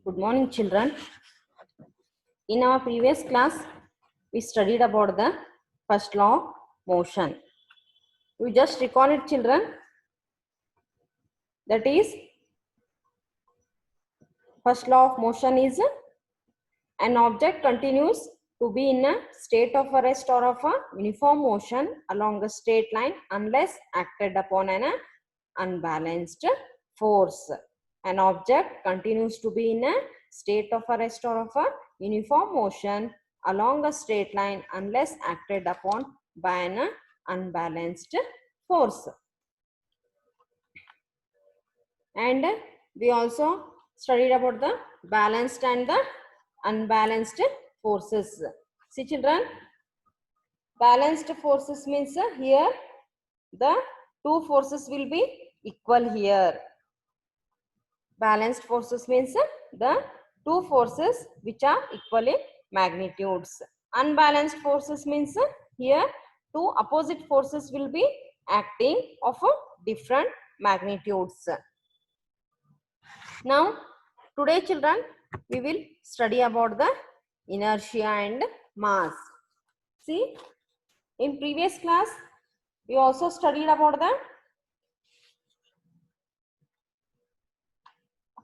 Good morning, children. In our previous class, we studied about the first law of motion. You just recall it, children. That is, first law of motion is an object continues to be in a state of a rest or of a uniform motion along a straight line unless acted upon an unbalanced force. An object continues to be in a state of a rest or of a uniform motion along a straight line unless acted upon by an unbalanced force. And we also studied about the balanced and the unbalanced forces. See, children, balanced forces means here the two forces will be equal here. Balanced forces means the two forces which are equal in magnitudes. Unbalanced forces means here two opposite forces will be acting of different magnitudes. Now, today children, we will study about the inertia and mass. See, in previous class, we also studied about the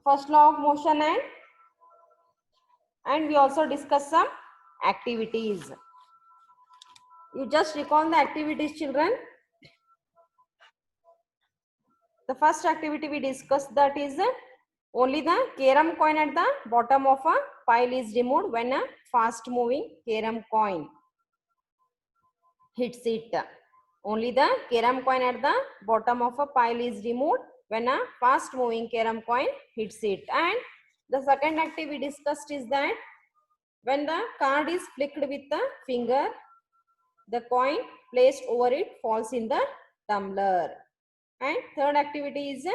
first law of motion and we also discussed some activities. You just recall the activities, children. The first activity we discussed, that is only the carom coin at the bottom of a pile is removed when a fast moving carom coin hits it. Only the carom coin at the bottom of a pile is removed when a fast moving carom coin hits it. And the second activity we discussed is that when the card is flicked with the finger, the coin placed over it falls in the tumbler. And third activity is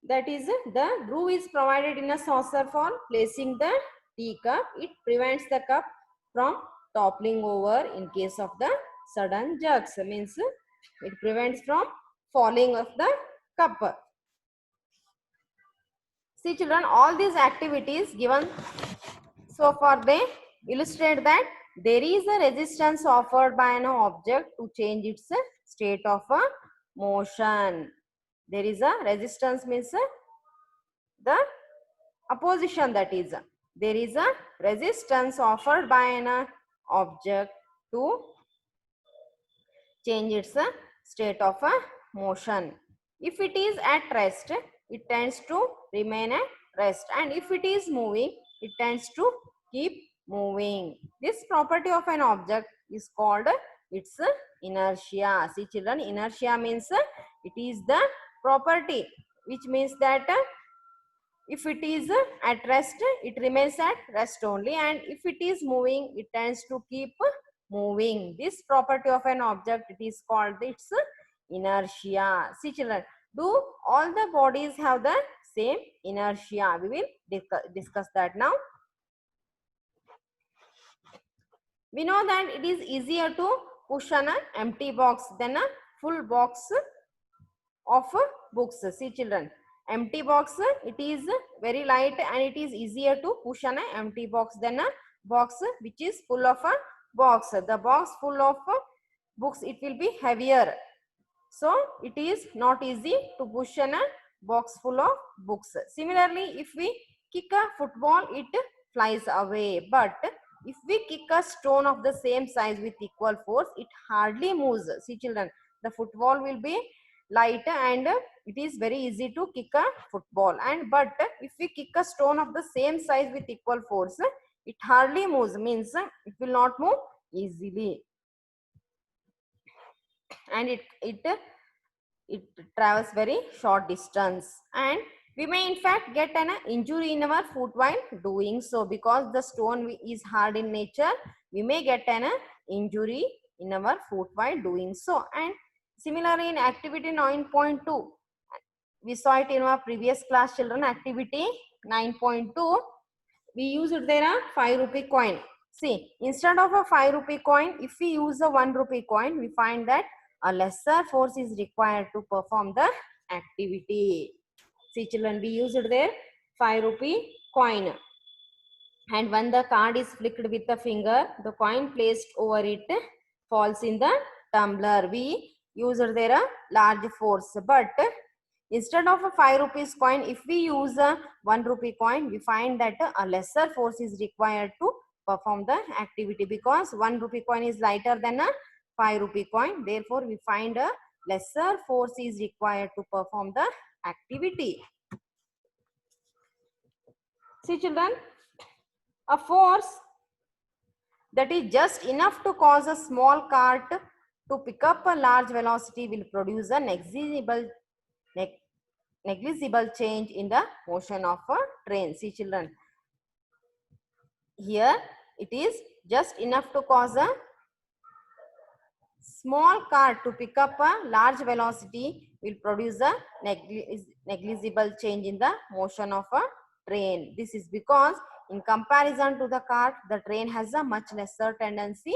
that is the groove is provided in a saucer for placing the teacup. It prevents the cup from toppling over in case of the sudden jerks. Means it prevents from falling of the cup. See, children, all these activities given so far, they illustrate that there is a resistance offered by an object to change its state of a motion. There is a resistance means the opposition, that is there is a resistance offered by an object to change its state of a motion. If it is at rest, it tends to remain at rest, and if it is moving, it tends to keep moving. This property of an object is called its inertia. See, children, inertia means it is the property which means that if it is at rest, it remains at rest only, and if it is moving, it tends to keep moving. This property of an object, it is called its inertia. See, children, do all the bodies have the same inertia? We will discuss that now. We know that it is easier to push an empty box than a full box of books. See, children, empty box, it is very light and it is easier to push an empty box than a box which is full of a box. The box full of books, it will be heavier. So, it is not easy to push a box full of books. Similarly, if we kick a football, it flies away. But if we kick a stone of the same size with equal force, it hardly moves. See, children, the football will be light and it is very easy to kick a football. But if we kick a stone of the same size with equal force, it hardly moves, means it will not move easily. And it travels very short distance, and we may in fact get an injury in our foot while doing so, because the stone is hard in nature. We may get an injury in our foot while doing so. And similarly, in activity 9.2, we saw it in our previous class, children. Activity 9.2, we used there a 5 rupee coin. See, instead of a 5 rupee coin, if we use a 1 rupee coin, we find that a lesser force is required to perform the activity. See, children, we used there 5 rupee coin. And when the card is flicked with the finger, the coin placed over it falls in the tumbler. We use there a large force, but instead of a 5 rupees coin, if we use a 1 rupee coin, we find that a lesser force is required to perform the activity, because 1 rupee coin is lighter than a 5 rupee coin. Therefore, we find a lesser force is required to perform the activity. See children, a force that is just enough to cause a small cart to pick up a large velocity will produce a negligible change in the motion of a train. See children, here it is just enough to cause a small cart to pick up a large velocity will produce a negligible change in the motion of a train. This is because in comparison to the cart, the train has a much lesser tendency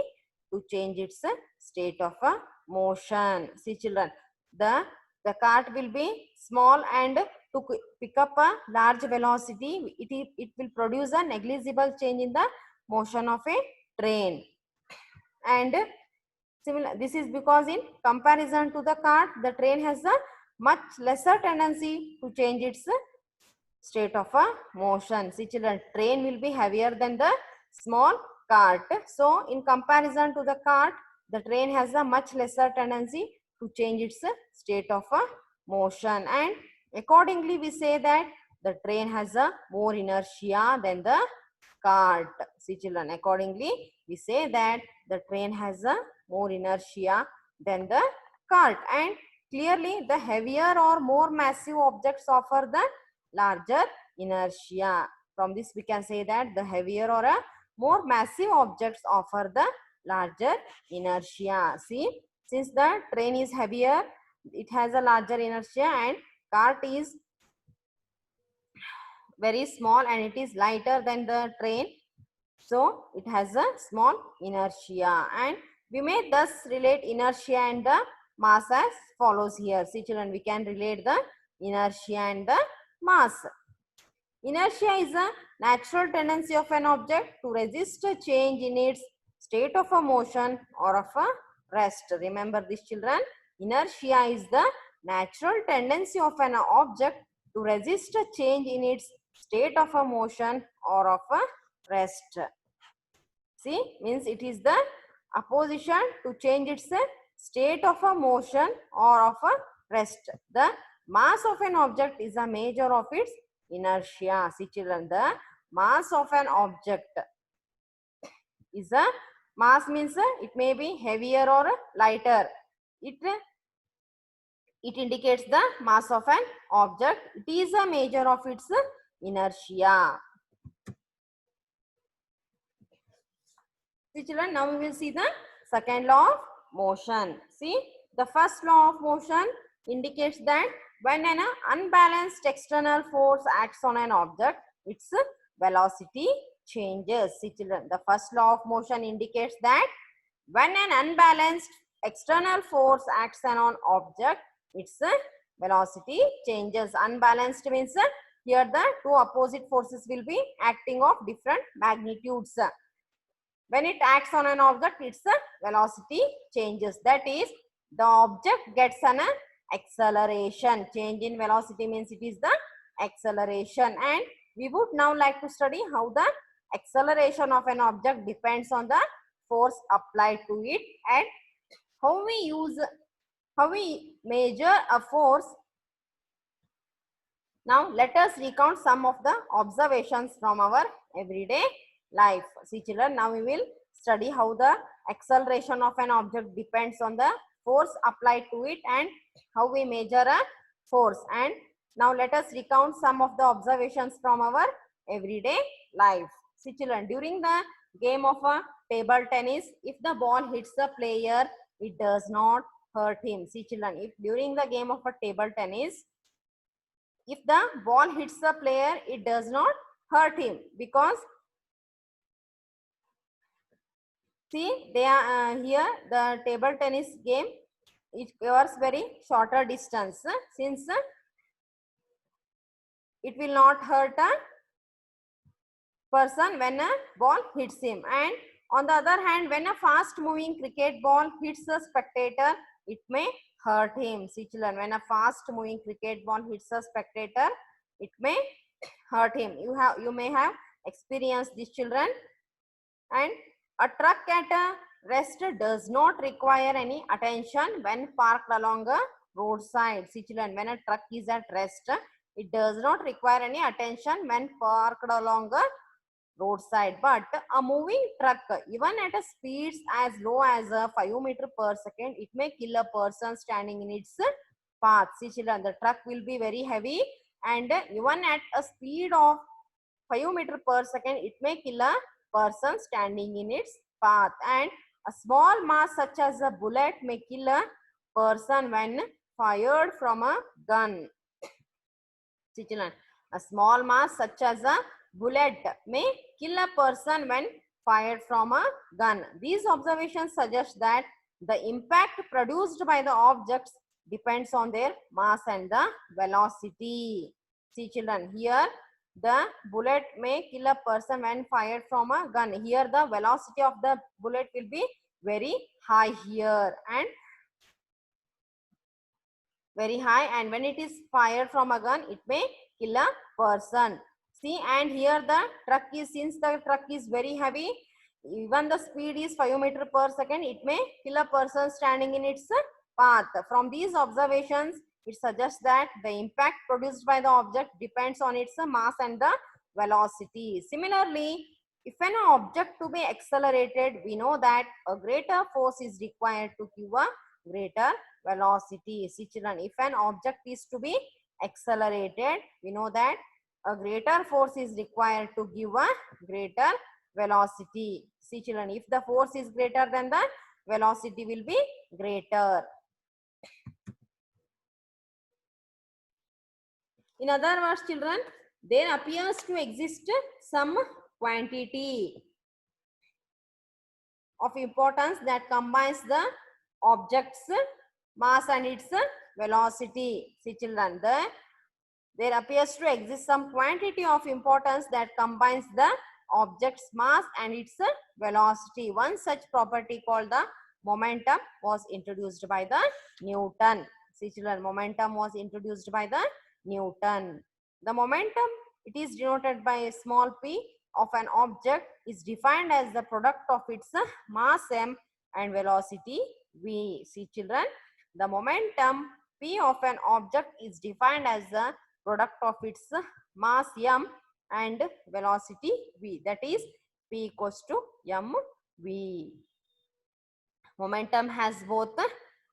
to change its state of a motion. See children, the cart will be small, and to pick up a large velocity, it will produce a negligible change in the motion of a train. And this is because in comparison to the cart, the train has a much lesser tendency to change its state of a motion. See children, train will be heavier than the small cart. So in comparison to the cart, the train has a much lesser tendency to change its state of a motion, and accordingly we say that the train has a more inertia than the cart. See children, accordingly we say that the train has a more inertia than the cart, and clearly the heavier or more massive objects offer the larger inertia. From this we can say that the heavier or a more massive objects offer the larger inertia. See, since the train is heavier, it has a larger inertia, and cart is very small and it is lighter than the train, so it has a small inertia. And we may thus relate inertia and the mass as follows here. See children, we can relate the inertia and the mass. Inertia is a natural tendency of an object to resist a change in its state of a motion or of a rest. Remember this children, inertia is the natural tendency of an object to resist a change in its state of a motion or of a rest. See, means it is the opposition to change its state of a motion or of a rest. The mass of an object is a measure of its inertia. See children, the mass of an object is a mass, means it may be heavier or lighter. It indicates the mass of an object. It is a measure of its inertia. See children, now we will see the second law of motion. See, the first law of motion indicates that when an unbalanced external force acts on an object, its velocity changes. See children, the first law of motion indicates that when an unbalanced external force acts on an object, its velocity changes. Unbalanced means here the two opposite forces will be acting of different magnitudes. When it acts on an object, its velocity changes. That is, the object gets an acceleration. Change in velocity means it is the acceleration. And we would now like to study how the acceleration of an object depends on the force applied to it, and how we measure a force. Now let us recount some of the observations from our everyday life. See children, now we will study how the acceleration of an object depends on the force applied to it and how we measure a force. And now let us recount some of the observations from our everyday life. See children, during the game of a table tennis, if the ball hits the player, it does not hurt him. See children, if during the game of a table tennis, if the ball hits the player, it does not hurt him, because see, they are here the table tennis game, it covers very shorter distance, since it will not hurt person when a ball hits him. And on the other hand, when a fast moving cricket ball hits a spectator, it may hurt him. See children, when a fast moving cricket ball hits a spectator, it may hurt him. You may have experienced this children. And a truck at a rest does not require any attention when parked along a roadside. See children, when a truck is at rest, it does not require any attention when parked along a roadside. But a moving truck, even at a speeds as low as 5 meter per second, it may kill a person standing in its path. See children, the truck will be very heavy, and even at a speed of 5 meter per second, it may kill a person standing in its path. And a small mass such as a bullet may kill a person when fired from a gun. See children, a small mass such as a bullet may kill a person when fired from a gun. These observations suggest that the impact produced by the objects depends on their mass and the velocity. See children, here the bullet may kill a person when fired from a gun. Here the velocity of the bullet will be very high here, and very high, and when it is fired from a gun, it may kill a person. See, and here the truck is, since the truck is very heavy, even the speed is 5 meter per second, it may kill a person standing in its path. From these observations, it suggests that the impact produced by the object depends on its mass and the velocity. Similarly, if an object to be accelerated, we know that a greater force is required to give a greater velocity. See children, if an object is to be accelerated, we know that a greater force is required to give a greater velocity. See children, if the force is greater, then the velocity will be greater. In other words, children, there appears to exist some quantity of importance that combines the object's mass and its velocity. See children, there appears to exist some quantity of importance that combines the object's mass and its velocity. One such property called the momentum was introduced by the Newton. See children, momentum was introduced by the Newton. The momentum, it is denoted by a small p of an object, is defined as the product of its mass m and velocity v. See children, the momentum p of an object is defined as the product of its mass m and velocity v, that is p equals to mv. Momentum has both the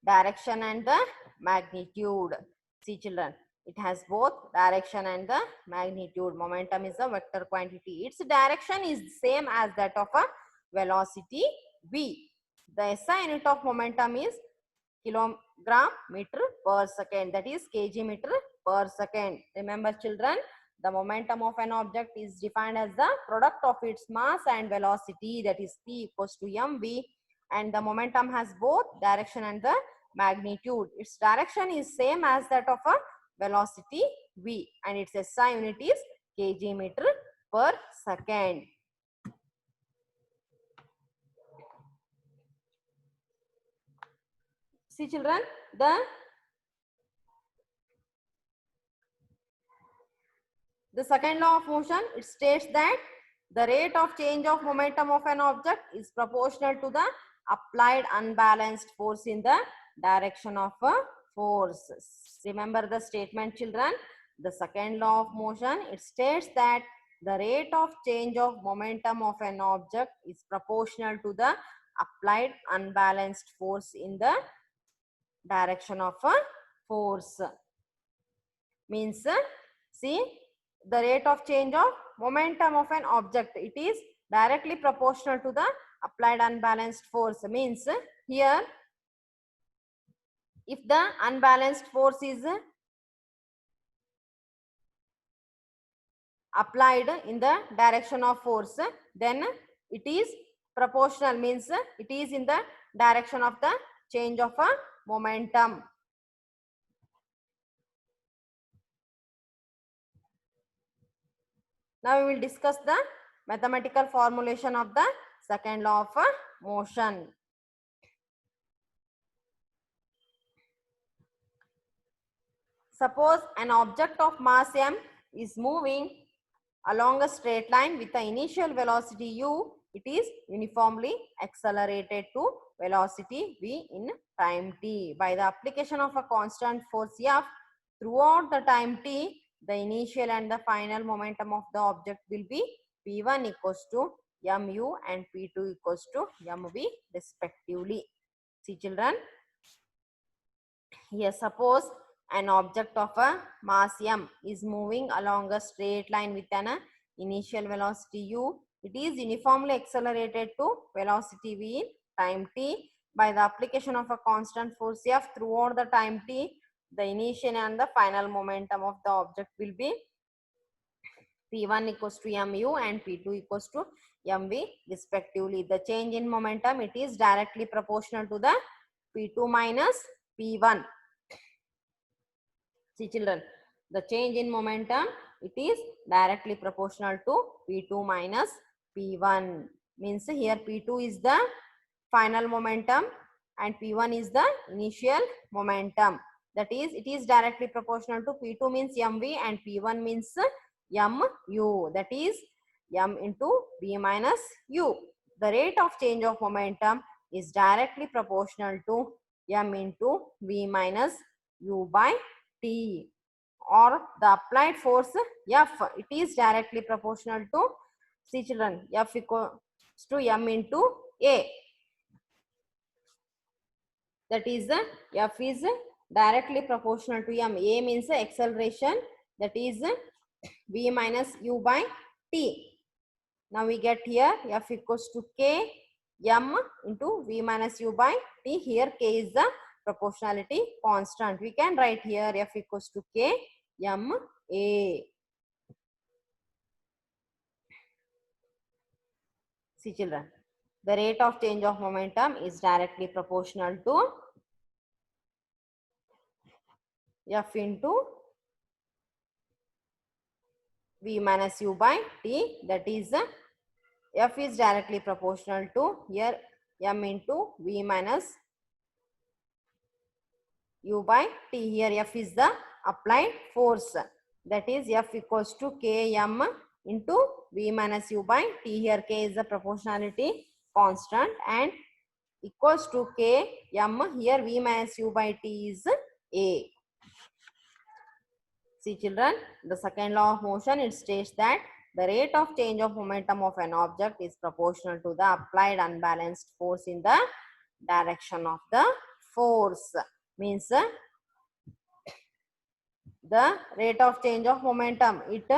direction and the magnitude. See children, it has both direction and the magnitude. Momentum is a vector quantity. Its direction is same as that of a velocity v. The SI unit of momentum is kilogram meter per second, that is kg meter per second. Remember children, the momentum of an object is defined as the product of its mass and velocity, that is p equals to mv, and the momentum has both direction and the magnitude. Its direction is same as that of a velocity v, and its SI unit is kg meter per second. See children, the second law of motion, it states that the rate of change of momentum of an object is proportional to the applied unbalanced force in the direction of a force. Remember the statement children, the second law of motion, it states that the rate of change of momentum of an object is proportional to the applied unbalanced force in the direction of a force. Means, see, the rate of change of momentum of an object, it is directly proportional to the applied unbalanced force. Means, here if the unbalanced force is applied in the direction of force, then it is proportional, means it is in the direction of the change of a momentum. Now we will discuss the mathematical formulation of the second law of motion. Suppose an object of mass m is moving along a straight line with the initial velocity u, it is uniformly accelerated to velocity v in time t. By the application of a constant force F throughout the time t, the initial and the final momentum of the object will be P1 equals to mu and P2 equals to mv respectively. See children, here suppose an object of a mass m is moving along a straight line with an initial velocity u. It is uniformly accelerated to velocity v in time t. By the application of a constant force F throughout the time t, the initial and the final momentum of the object will be P1 equals to mu and P2 equals to mv respectively. The change in momentum, it is directly proportional to the P2 minus P1. See children, the change in momentum, it is directly proportional to P2 minus P1. Means here P2 is the final momentum and P1 is the initial momentum. That is, it is directly proportional to P2 means mv and P1 means mu. That is m into v minus u. The rate of change of momentum is directly proportional to m into v minus u by t, or the applied force F, it is directly proportional to, see children, F equals to m into a. That is F is directly proportional to m. A means acceleration, that is v minus u by t. Now we get here F equals to k m into v minus u by t. Here k is the proportionality constant. We can write here F equals to k m a. See children, the rate of change of momentum is directly proportional to F into v minus u by t. That is F is directly proportional to here m into v minus u by t. Here F is the applied force. That is F equals to k m into v minus u by t. Here k is the proportionality constant and equals to k m. Here v minus u by t is a. See children, the second law of motion, it states that the rate of change of momentum of an object is proportional to the applied unbalanced force in the direction of the force. Means the rate of change of momentum, it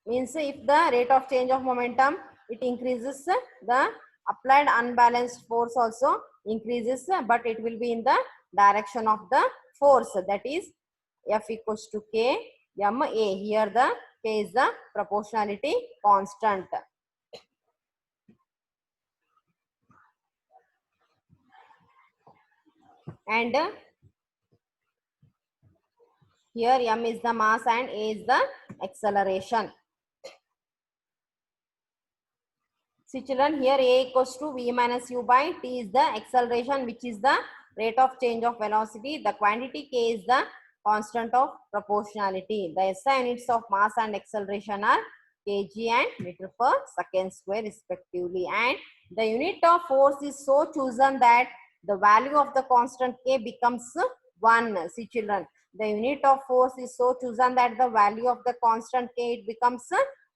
means if the rate of change of momentum, it increases, the applied unbalanced force also increases, but it will be in the direction of the force. That is F equals to k m a. Here the k is the proportionality constant. And here m is the mass and a is the acceleration. See children, here a equals to v minus u by t is the acceleration, which is the rate of change of velocity. The quantity k is the constant of proportionality. The SI units of mass and acceleration are kg and meter per second square respectively. And the unit of force is so chosen that the value of the constant k becomes 1. See children, the unit of force is so chosen that the value of the constant k, it becomes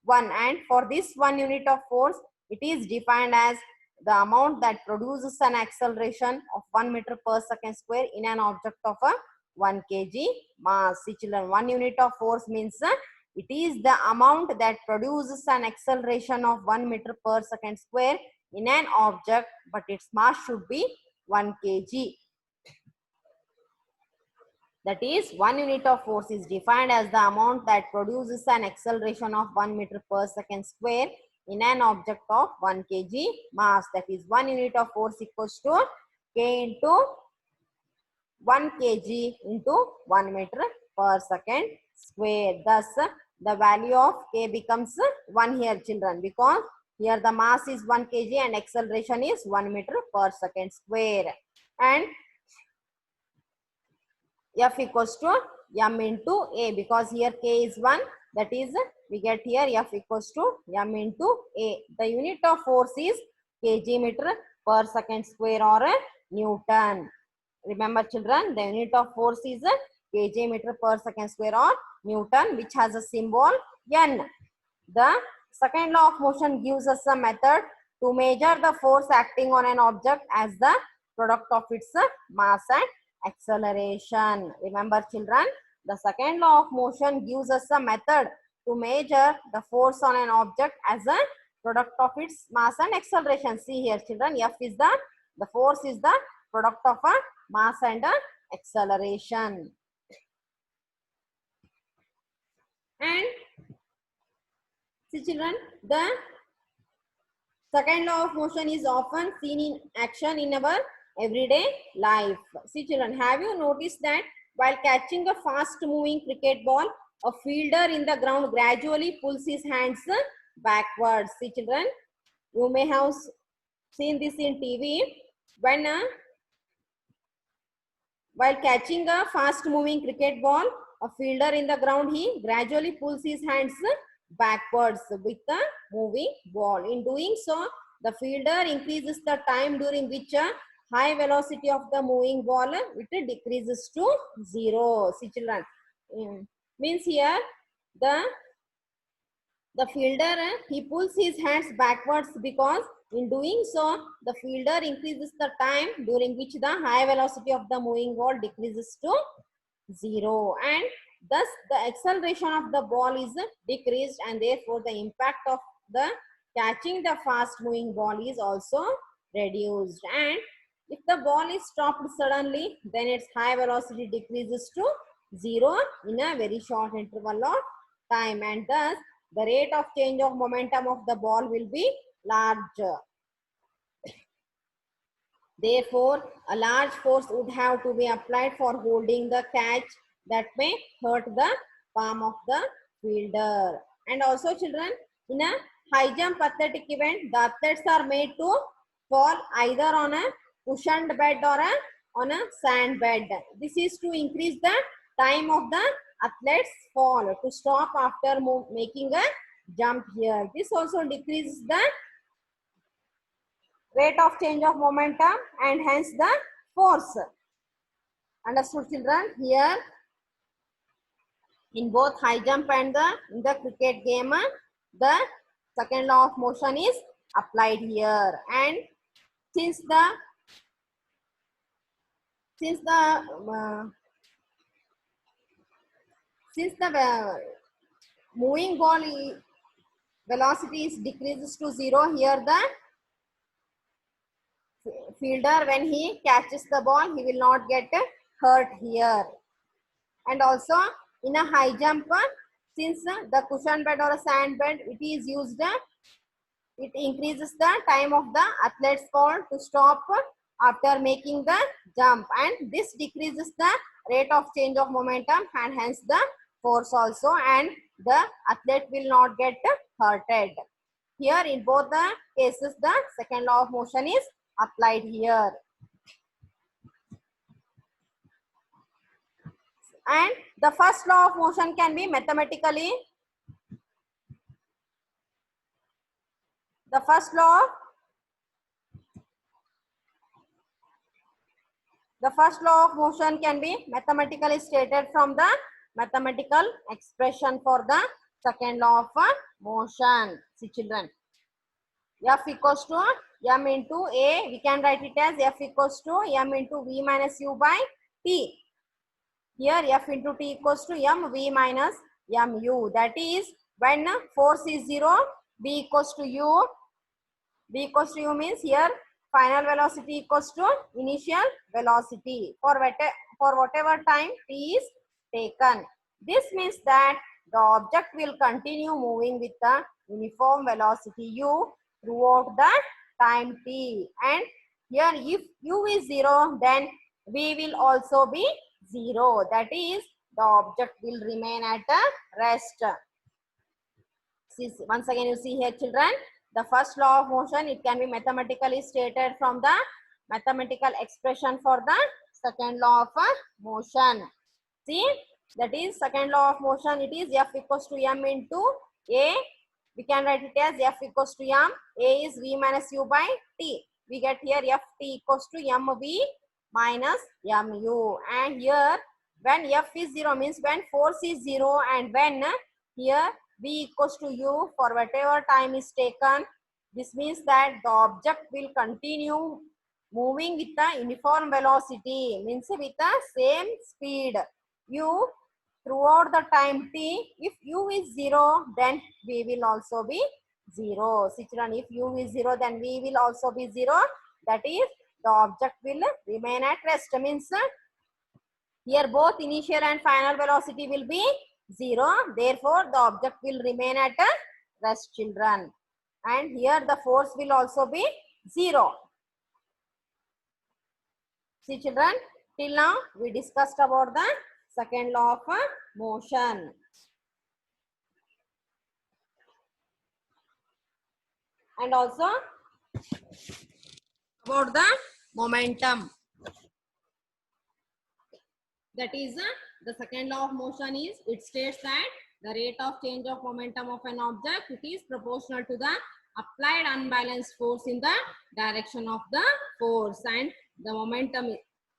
1. And for this 1 unit of force, it is defined as the amount that produces an acceleration of 1 meter per second square in an object of a 1 kg mass. See children, 1 unit of force means it is the amount that produces an acceleration of 1 meter per second square in an object, but its mass should be 1 kg. That is, 1 unit of force is defined as the amount that produces an acceleration of 1 meter per second square in an object of 1 kg mass. That is, 1 unit of force equals to k into 1 kg into 1 meter per second square. Thus, the value of k becomes 1 here, children, because here the mass is 1 kg and acceleration is 1 meter per second square. And F equals to m into a, because here k is 1, that is we get here F equals to m into a. The unit of force is kg meter per second square or Newton. Remember, children, the unit of force is kg meter per second square or Newton, which has a symbol n. The second law of motion gives us a method to measure the force acting on an object as the product of its mass and acceleration. Remember, children, the second law of motion gives us a method to measure the force on an object as a product of its mass and acceleration. See here, children, F is the force is the product of a mass and acceleration. And see, children, the second law of motion is often seen in action in our everyday life. See, children, have you noticed that while catching a fast moving cricket ball, a fielder in the ground gradually pulls his hands backwards? See, children, you may have seen this in TV. When while catching a fast moving cricket ball, a fielder in the ground, he gradually pulls his hands backwards with the moving ball. In doing so, the fielder increases the time during which a high velocity of the moving ball it decreases to 0. See, children, means here the fielder he pulls his hands backwards, because in doing so the fielder increases the time during which the high velocity of the moving ball decreases to 0, and thus the acceleration of the ball is decreased, and therefore the impact of the catching the fast moving ball is also reduced. And if the ball is stopped suddenly, then its high velocity decreases to 0 in a very short interval of time, and thus the rate of change of momentum of the ball will be larger. Therefore, a large force would have to be applied for holding the catch that may hurt the palm of the fielder. And also, children, in a high jump athletic event, the athletes are made to fall either on a cushioned bed or on a sand bed. This is to increase the time of the athletes fall to stop after making a jump here. This also decreases the rate of change of momentum and hence the force. Understood, children? Here in both high jump and in the cricket game, the second law of motion is applied here. And since the moving ball velocity is decreases to 0, here the fielder, when he catches the ball, he will not get hurt here. And also in a high jump, since the cushion bed or a sand bed it is used, it increases the time of the athlete's fall to stop after making the jump, and this decreases the rate of change of momentum and hence the force also, and the athlete will not get hurted. Here in both the cases the second law of motion is applied here. And the first law of motion can be mathematically, the first law of motion can be mathematically stated from the mathematical expression for the second law of motion. See, children, F equals to m into a, we can write it as F equals to m into v minus u by t. Here F into t equals to m v minus mu. That is, when force is 0, v equals to u. V equals to u means here final velocity equals to initial velocity for whatever time t is taken. This means that the object will continue moving with the uniform velocity u throughout the time t. And here if u is 0, then v will also be 0. That is, the object will remain at a rest. See, once again you see here children, the first law of motion, it can be mathematically stated from the mathematical expression for the second law of motion. See, that is second law of motion, it is F equals to m into A. We can write it as F equals to m. A is V minus U by T. We get here F T equals to mv minus mu. And here when F is 0 means when force is 0, and when here V equals to U for whatever time is taken, this means that the object will continue moving with the uniform velocity, means with the same speed U throughout the time t. If U is 0, then V will also be 0. See children, if U is 0, then V will also be 0. That is, the object will remain at rest. Means here both initial and final velocity will be 0. Therefore, the object will remain at rest, children. And here the force will also be 0. See children, till now we discussed about the second law of motion. And also about the momentum. That is, the second law of motion is, it states that the rate of change of momentum of an object, it is proportional to the applied unbalanced force in the direction of the force, and the momentum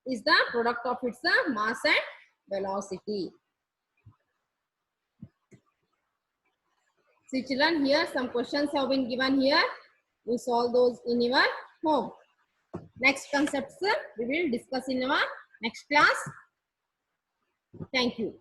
is the product of its mass and velocity. See children, here some questions have been given here. You solve those in your home. Next concepts we will discuss in our next class. Thank you.